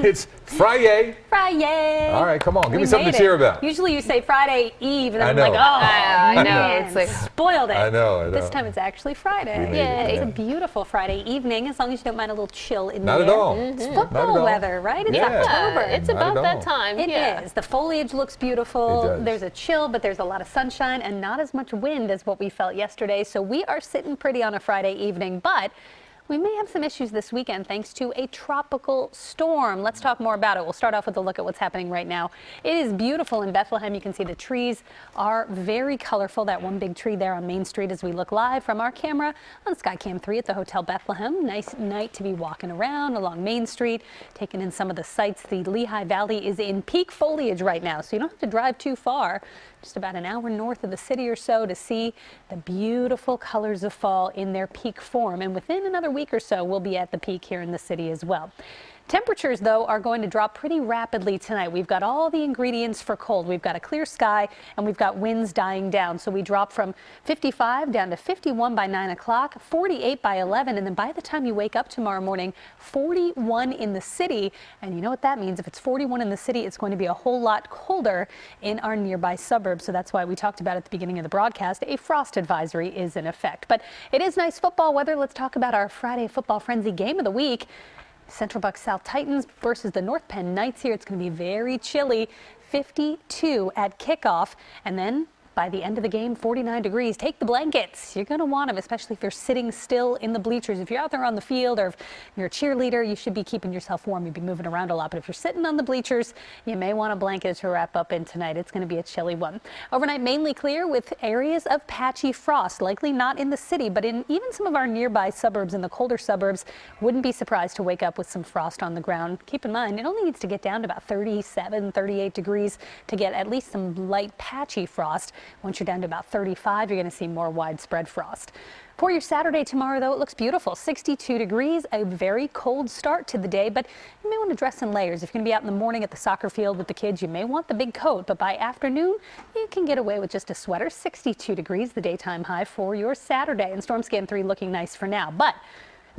It's Friday. Friday. All right, come on. Give me something to cheer about. Usually you say Friday Eve, and then I I'm know. like, oh, I man, know. it's like spoiled it. I know. This time it's actually Friday. We made Yeah, it, it's a man. beautiful Friday evening, as long as you don't mind a little chill in Not the at air. all. It's Not at football all. weather, right? It's Yeah. October. It's Not about at that all. time. It yeah. is. The foliage looks beautiful. It does. There's a chill, but there's a lot of sunshine and not as much wind as what we felt yesterday. So we are sitting pretty on a Friday evening, but we may have some issues this weekend thanks to a tropical storm. Let's talk more about it. We'll start off with a look at what's happening right now. It is beautiful in Bethlehem. You can see the trees are very colorful. That one big tree there on Main Street as we look live from our camera on Skycam 3 at the Hotel Bethlehem. Nice night to be walking around along Main Street, taking in some of the sights. The Lehigh Valley is in peak foliage right now, so you don't have to drive too far. Just about an hour north of the city or so to see the beautiful colors of fall in their peak form. And within another week or so, we'll be at the peak here in the city as well. Temperatures, though, are going to drop pretty rapidly tonight. We've got all the ingredients for cold. We've got a clear sky and we've got winds dying down. So we drop from 55 down to 51 by 9 o'clock, 48 by 11. And then by the time you wake up tomorrow morning, 41 in the city. And you know what that means? If it's 41 in the city, it's going to be a whole lot colder in our nearby suburbs. So that's why we talked about at the beginning of the broadcast, a frost advisory is in effect. But it is nice football weather. Let's talk about our Friday Football Frenzy game of the week. Central Bucks South Titans versus the North Penn Knights here. It's going to be very chilly, 52 at kickoff. And then by the end of the game, 49 degrees. Take the blankets. You're going to want them, especially if you're sitting still in the bleachers. If you're out there on the field or if you're a cheerleader, you should be keeping yourself warm. You'd be moving around a lot. But if you're sitting on the bleachers, you may want a blanket to wrap up in tonight. It's going to be a chilly one. Overnight, mainly clear with areas of patchy frost, likely not in the city, but in even some of our nearby suburbs, in the colder suburbs. Wouldn't be surprised to wake up with some frost on the ground. Keep in mind, it only needs to get down to about 37, 38 degrees to get at least some light patchy frost. Once you're down to about 35, you're going to see more widespread frost. For your Saturday tomorrow, though, it looks beautiful. 62 degrees, a very cold start to the day, but you may want to dress in layers. If you're going to be out in the morning at the soccer field with the kids, you may want the big coat, but by afternoon, you can get away with just a sweater. 62 degrees, the daytime high for your Saturday. And Storm Scan 3 looking nice for now, but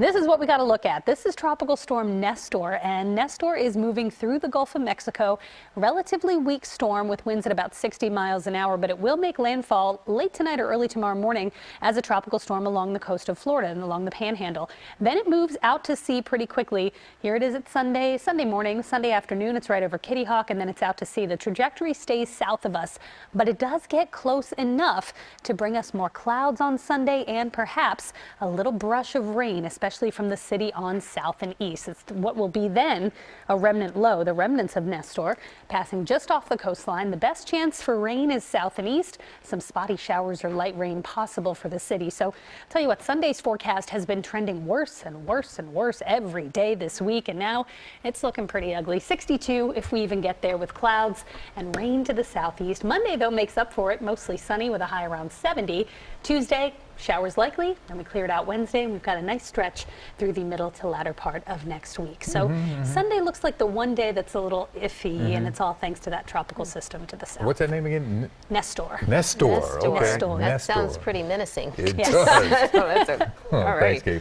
this is what we got to look at. This is Tropical Storm Nestor, and Nestor is moving through the Gulf of Mexico. Relatively weak storm with winds at about 60 miles an hour, but it will make landfall late tonight or early tomorrow morning as a tropical storm along the coast of Florida and along the Panhandle. Then it moves out to sea pretty quickly. Here it is at Sunday morning, Sunday afternoon. It's right over Kitty Hawk, and then it's out to sea. The trajectory stays south of us, but it does get close enough to bring us more clouds on Sunday and perhaps a little brush of rain, especially from the city on south and east. It's what will be then a remnant low, the remnants of Nestor passing just off the coastline. The best chance for rain is south and east. Some spotty showers or light rain possible for the city. So I'll tell you what, Sunday's forecast has been trending worse and worse and worse every day this week, and now it's looking pretty ugly. 62 if we even get there with clouds and rain to the southeast. Monday, though, makes up for it. Mostly sunny with a high around 70. Tuesday, showers likely, and we cleared out Wednesday, and we've got a nice stretch through the middle to latter part of next week. So Sunday looks like the one day that's a little iffy, and it's all thanks to that tropical system to the south. What's that name again? Nestor. Nestor. Okay. Nestor. That sounds pretty menacing. It Yes. does. All right. Thanks, Kate.